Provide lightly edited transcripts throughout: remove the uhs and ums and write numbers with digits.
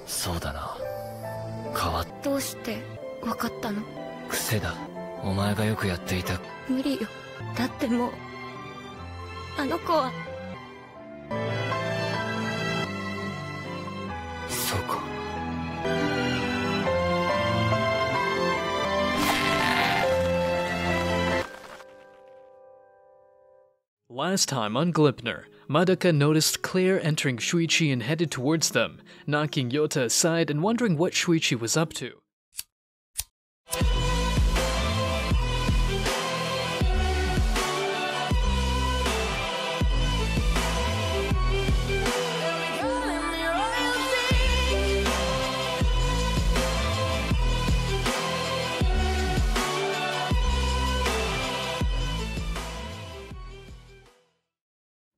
そうだな。変わっどうしてわかったの？癖だ。お前がよくやっていた。無理よ。だってもうあの子は。そうか。Last time on Gleipnir, Madoka noticed Claire entering Shuichi and headed towards them, knocking Yota aside and wondering what Shuichi was up to.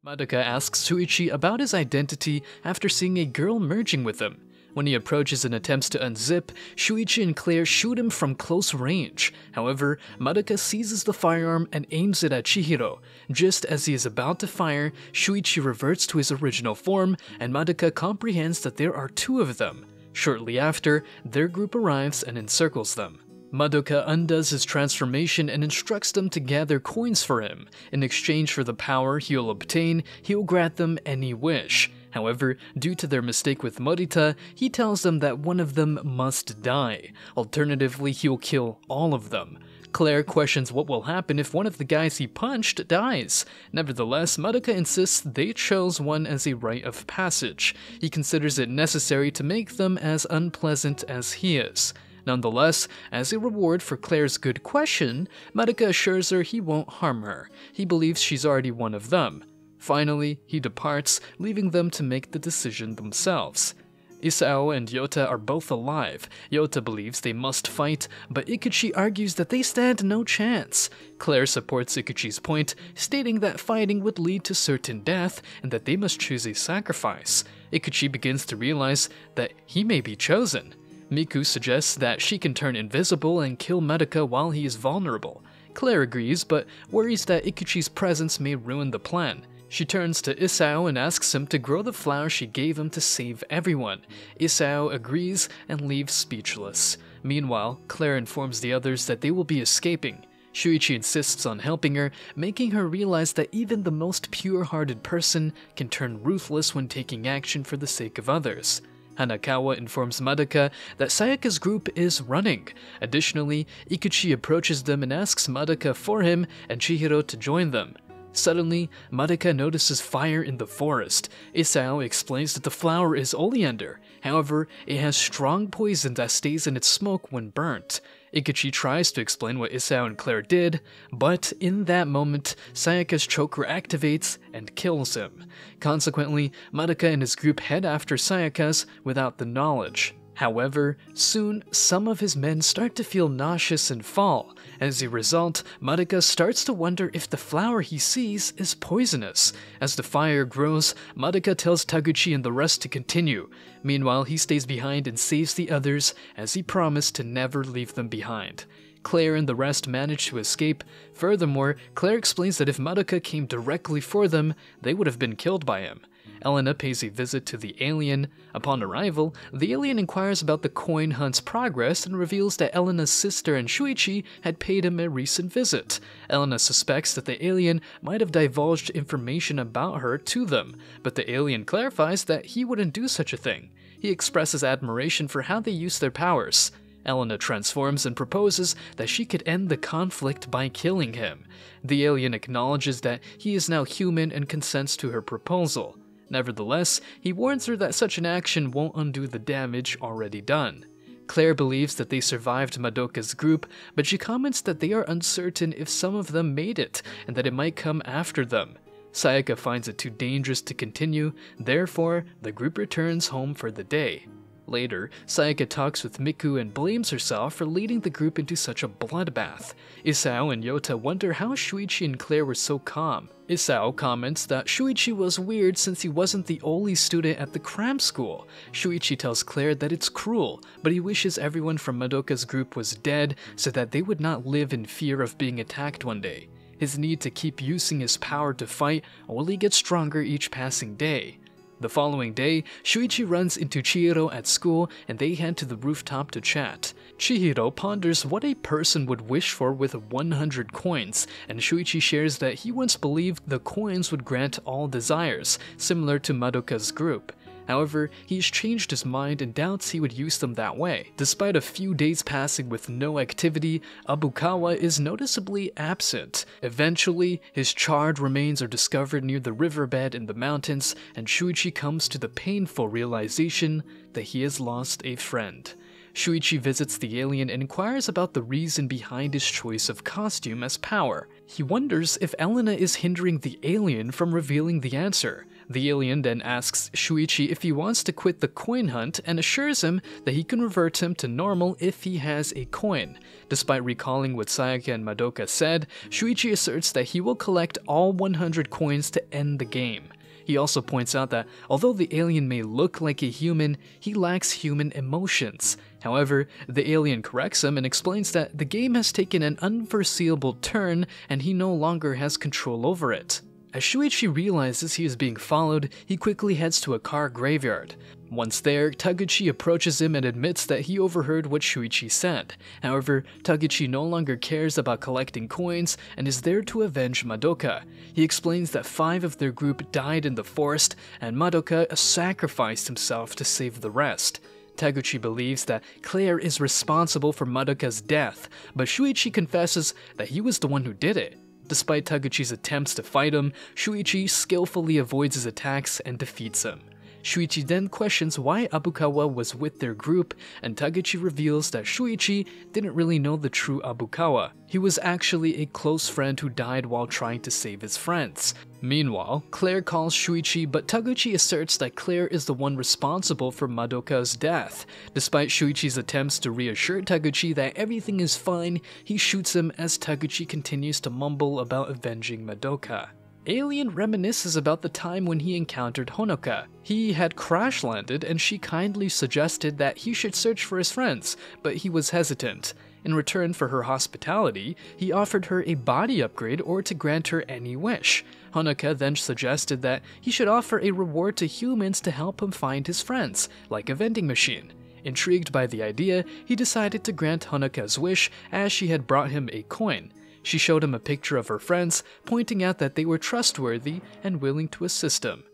Madoka asks Shuichi about his identity after seeing a girl merging with him. When he approaches and attempts to unzip, Shuichi and Claire shoot him from close range. However, Madoka seizes the firearm and aims it at Chihiro. Just as he is about to fire, Shuichi reverts to his original form, and Madoka comprehends that there are two of them. Shortly after, their group arrives and encircles them. Madoka undoes his transformation and instructs them to gather coins for him. In exchange for the power he'll obtain, he'll grant them any wish. However, due to their mistake with Morita, he tells them that one of them must die. Alternatively, he'll kill all of them. Claire questions what will happen if one of the guys he punched dies. Nevertheless, Madoka insists they chose one as a rite of passage. He considers it necessary to make them as unpleasant as he is. Nonetheless, as a reward for Claire's good question, Madoka assures her he won't harm her. He believes she's already one of them. Finally, he departs, leaving them to make the decision themselves. Isao and Yota are both alive. Yota believes they must fight, but Ikuchi argues that they stand no chance. Claire supports Ikuchi's point, stating that fighting would lead to certain death and that they must choose a sacrifice. Ikuchi begins to realize that he may be chosen. Miku suggests that she can turn invisible and kill Madoka while he is vulnerable. Claire agrees, but worries that Ikuchi's presence may ruin the plan. She turns to Isao and asks him to grow the flower she gave him to save everyone. Isao agrees and leaves speechless. Meanwhile, Claire informs the others that they will be escaping. Shuichi insists on helping her, making her realize that even the most pure-hearted person can turn ruthless when taking action for the sake of others. Hanakawa informs Madoka that Sayaka's group is running. Additionally, Ikuchi approaches them and asks Madoka for him and Chihiro to join them. Suddenly, Madoka notices fire in the forest. Isao explains that the flower is oleander. However, it has strong poison that stays in its smoke when burnt. Ikuchi tries to explain what Isao and Claire did, but in that moment, Sayaka's choker activates and kills him. Consequently, Madoka and his group head after Sayaka's without the knowledge. However, soon, some of his men start to feel nauseous and fall. As a result, Madoka starts to wonder if the flower he sees is poisonous. As the fire grows, Madoka tells Taguchi and the rest to continue. Meanwhile, he stays behind and saves the others, as he promised to never leave them behind. Claire and the rest manage to escape. Furthermore, Claire explains that if Madoka came directly for them, they would have been killed by him. Elena pays a visit to the alien. Upon arrival, the alien inquires about the coin hunt's progress and reveals that Elena's sister and Shuichi had paid him a recent visit. Elena suspects that the alien might have divulged information about her to them, but the alien clarifies that he wouldn't do such a thing. He expresses admiration for how they use their powers. Elena transforms and proposes that she could end the conflict by killing him. The alien acknowledges that he is now human and consents to her proposal. Nevertheless, he warns her that such an action won't undo the damage already done. Claire believes that they survived Madoka's group, but she comments that they are uncertain if some of them made it, and that it might come after them. Sayaka finds it too dangerous to continue, therefore, the group returns home for the day. Later, Sayaka talks with Miku and blames herself for leading the group into such a bloodbath. Isao and Yota wonder how Shuichi and Claire were so calm. Isao comments that Shuichi was weird since he wasn't the only student at the cram school. Shuichi tells Claire that it's cruel, but he wishes everyone from Madoka's group was dead so that they would not live in fear of being attacked one day. His need to keep using his power to fight only gets stronger each passing day. The following day, Shuichi runs into Chihiro at school and they head to the rooftop to chat. Chihiro ponders what a person would wish for with 100 coins, and Shuichi shares that he once believed the coins would grant all desires, similar to Madoka's group. However, he's changed his mind and doubts he would use them that way. Despite a few days passing with no activity, Abukawa is noticeably absent. Eventually, his charred remains are discovered near the riverbed in the mountains, and Shuichi comes to the painful realization that he has lost a friend. Shuichi visits the alien and inquires about the reason behind his choice of costume as power. He wonders if Elena is hindering the alien from revealing the answer. The alien then asks Shuichi if he wants to quit the coin hunt and assures him that he can revert him to normal if he has a coin. Despite recalling what Sayaka and Madoka said, Shuichi asserts that he will collect all 100 coins to end the game. He also points out that although the alien may look like a human, he lacks human emotions. However, the alien corrects him and explains that the game has taken an unforeseeable turn and he no longer has control over it. As Shuichi realizes he is being followed, he quickly heads to a car graveyard. Once there, Taguchi approaches him and admits that he overheard what Shuichi said. However, Taguchi no longer cares about collecting coins and is there to avenge Madoka. He explains that 5 of their group died in the forest and Madoka sacrificed himself to save the rest. Taguchi believes that Claire is responsible for Madoka's death, but Shuichi confesses that he was the one who did it. Despite Taguchi's attempts to fight him, Shuichi skillfully avoids his attacks and defeats him. Shuichi then questions why Abukawa was with their group, and Taguchi reveals that Shuichi didn't really know the true Abukawa. He was actually a close friend who died while trying to save his friends. Meanwhile, Claire calls Shuichi, but Taguchi asserts that Claire is the one responsible for Madoka's death. Despite Shuichi's attempts to reassure Taguchi that everything is fine, he shoots him as Taguchi continues to mumble about avenging Madoka. Alien reminisces about the time when he encountered Honoka. He had crash landed and she kindly suggested that he should search for his friends, but he was hesitant. In return for her hospitality, he offered her a body upgrade or to grant her any wish. Honoka then suggested that he should offer a reward to humans to help him find his friends, like a vending machine. Intrigued by the idea, he decided to grant Honoka's wish as she had brought him a coin. She showed him a picture of her friends, pointing out that they were trustworthy and willing to assist him.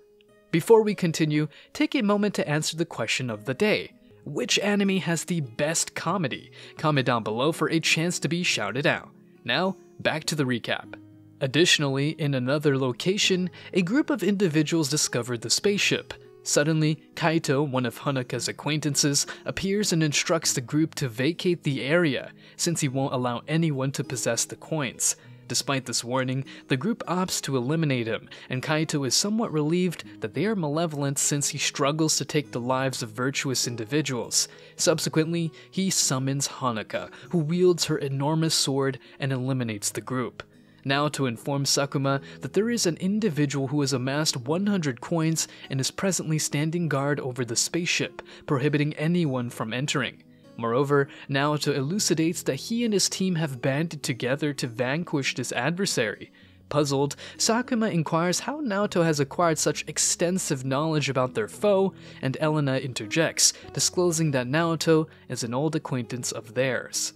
Before we continue, take a moment to answer the question of the day. Which anime has the best comedy? Comment down below for a chance to be shouted out. Now, back to the recap. Additionally, in another location, a group of individuals discovered the spaceship. Suddenly, Kaito, one of Honoka's acquaintances, appears and instructs the group to vacate the area, since he won't allow anyone to possess the coins. Despite this warning, the group opts to eliminate him, and Kaito is somewhat relieved that they are malevolent since he struggles to take the lives of virtuous individuals. Subsequently, he summons Honoka, who wields her enormous sword and eliminates the group. Now to inform Sakuma that there is an individual who has amassed 100 coins and is presently standing guard over the spaceship, prohibiting anyone from entering. Moreover, Naoto elucidates that he and his team have banded together to vanquish this adversary. Puzzled, Sakuma inquires how Naoto has acquired such extensive knowledge about their foe, and Elena interjects, disclosing that Naoto is an old acquaintance of theirs.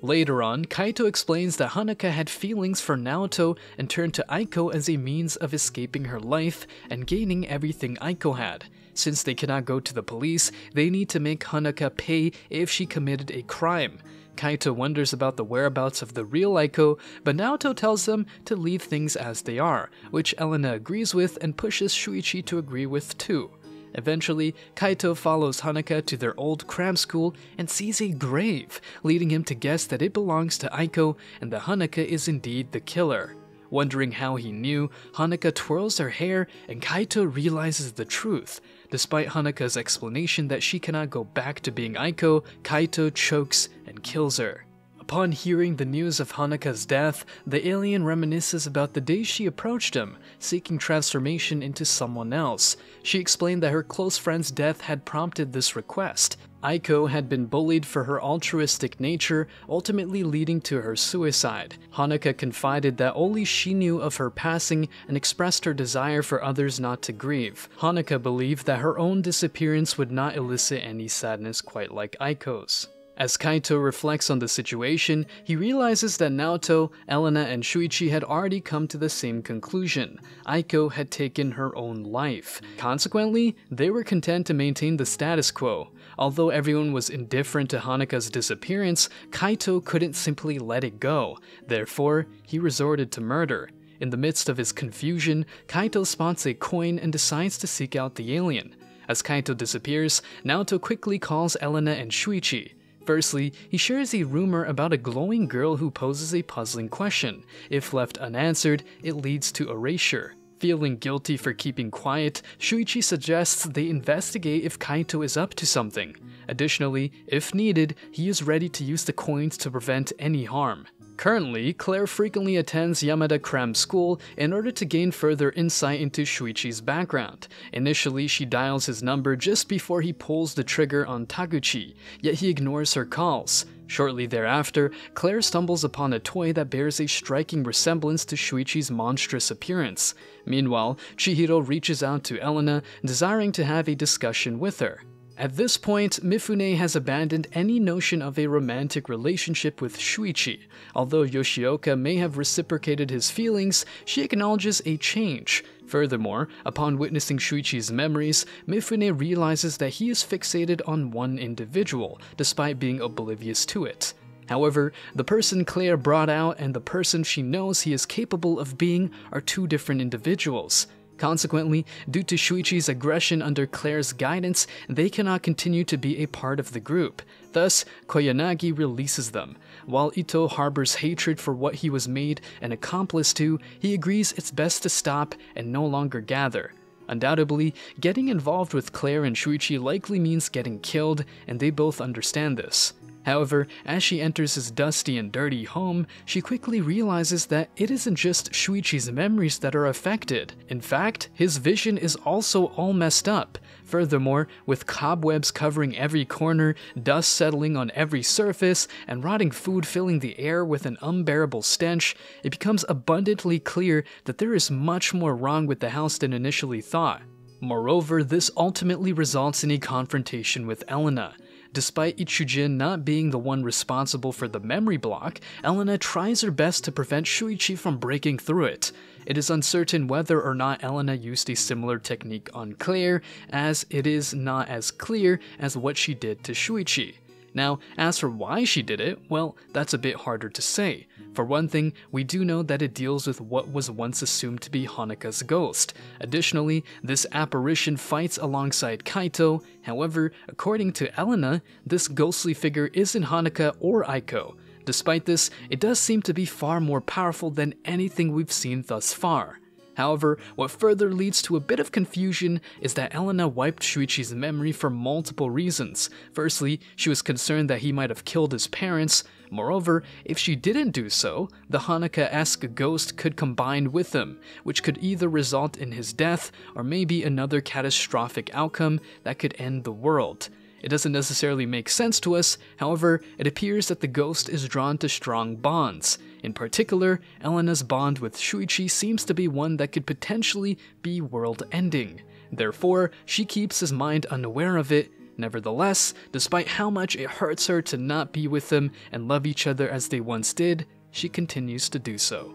Later on, Kaito explains that Honoka had feelings for Naoto and turned to Aiko as a means of escaping her life and gaining everything Aiko had. Since they cannot go to the police, they need to make Honoka pay if she committed a crime. Kaito wonders about the whereabouts of the real Aiko, but Naoto tells them to leave things as they are, which Elena agrees with and pushes Shuichi to agree with too. Eventually, Kaito follows Honoka to their old cram school and sees a grave, leading him to guess that it belongs to Aiko and that Honoka is indeed the killer. Wondering how he knew, Honoka twirls her hair and Kaito realizes the truth. Despite Honoka's explanation that she cannot go back to being Aiko, Kaito chokes and kills her. Upon hearing the news of Hanaka's death, the alien reminisces about the day she approached him, seeking transformation into someone else. She explained that her close friend's death had prompted this request. Aiko had been bullied for her altruistic nature, ultimately leading to her suicide. Hanaka confided that only she knew of her passing and expressed her desire for others not to grieve. Hanaka believed that her own disappearance would not elicit any sadness quite like Aiko's. As Kaito reflects on the situation, he realizes that Naoto, Elena, and Shuichi had already come to the same conclusion. Aiko had taken her own life. Consequently, they were content to maintain the status quo. Although everyone was indifferent to Hanaka's disappearance, Kaito couldn't simply let it go. Therefore, he resorted to murder. In the midst of his confusion, Kaito spots a coin and decides to seek out the alien. As Kaito disappears, Naoto quickly calls Elena and Shuichi. Firstly, he shares a rumor about a glowing girl who poses a puzzling question. If left unanswered, it leads to erasure. Feeling guilty for keeping quiet, Shuichi suggests they investigate if Kaito is up to something. Additionally, if needed, he is ready to use the coins to prevent any harm. Currently, Claire frequently attends Yamada Cram School in order to gain further insight into Shuichi's background. Initially, she dials his number just before he pulls the trigger on Taguchi, yet he ignores her calls. Shortly thereafter, Claire stumbles upon a toy that bears a striking resemblance to Shuichi's monstrous appearance. Meanwhile, Chihiro reaches out to Elena, desiring to have a discussion with her. At this point, Mifune has abandoned any notion of a romantic relationship with Shuichi. Although Yoshioka may have reciprocated his feelings, she acknowledges a change. Furthermore, upon witnessing Shuichi's memories, Mifune realizes that he is fixated on one individual, despite being oblivious to it. However, the person Claire brought out and the person she knows he is capable of being are two different individuals. Consequently, due to Shuichi's aggression under Claire's guidance, they cannot continue to be a part of the group. Thus, Koyanagi releases them. While Ito harbors hatred for what he was made an accomplice to, he agrees it's best to stop and no longer gather. Undoubtedly, getting involved with Claire and Shuichi likely means getting killed, and they both understand this. However, as she enters his dusty and dirty home, she quickly realizes that it isn't just Shuichi's memories that are affected. In fact, his vision is also all messed up. Furthermore, with cobwebs covering every corner, dust settling on every surface, and rotting food filling the air with an unbearable stench, it becomes abundantly clear that there is much more wrong with the house than initially thought. Moreover, this ultimately results in a confrontation with Elena. Despite Ichujin not being the one responsible for the memory block, Elena tries her best to prevent Shuichi from breaking through it. It is uncertain whether or not Elena used a similar technique on Claire, as it is not as clear as what she did to Shuichi. Now, as for why she did it, well, that's a bit harder to say. For one thing, we do know that it deals with what was once assumed to be Hanaka's ghost. Additionally, this apparition fights alongside Kaito. However, according to Elena, this ghostly figure isn't Hanaka or Aiko. Despite this, it does seem to be far more powerful than anything we've seen thus far. However, what further leads to a bit of confusion is that Elena wiped Shuichi's memory for multiple reasons. Firstly, she was concerned that he might have killed his parents. Moreover, if she didn't do so, the Hanaka-esque ghost could combine with him, which could either result in his death or maybe another catastrophic outcome that could end the world. It doesn't necessarily make sense to us, however, it appears that the ghost is drawn to strong bonds. In particular, Elena's bond with Shuichi seems to be one that could potentially be world-ending. Therefore, she keeps his mind unaware of it. Nevertheless, despite how much it hurts her to not be with him and love each other as they once did, she continues to do so.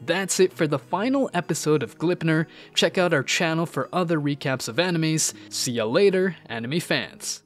That's it for the final episode of Gleipnir. Check out our channel for other recaps of animes. See ya later, anime fans.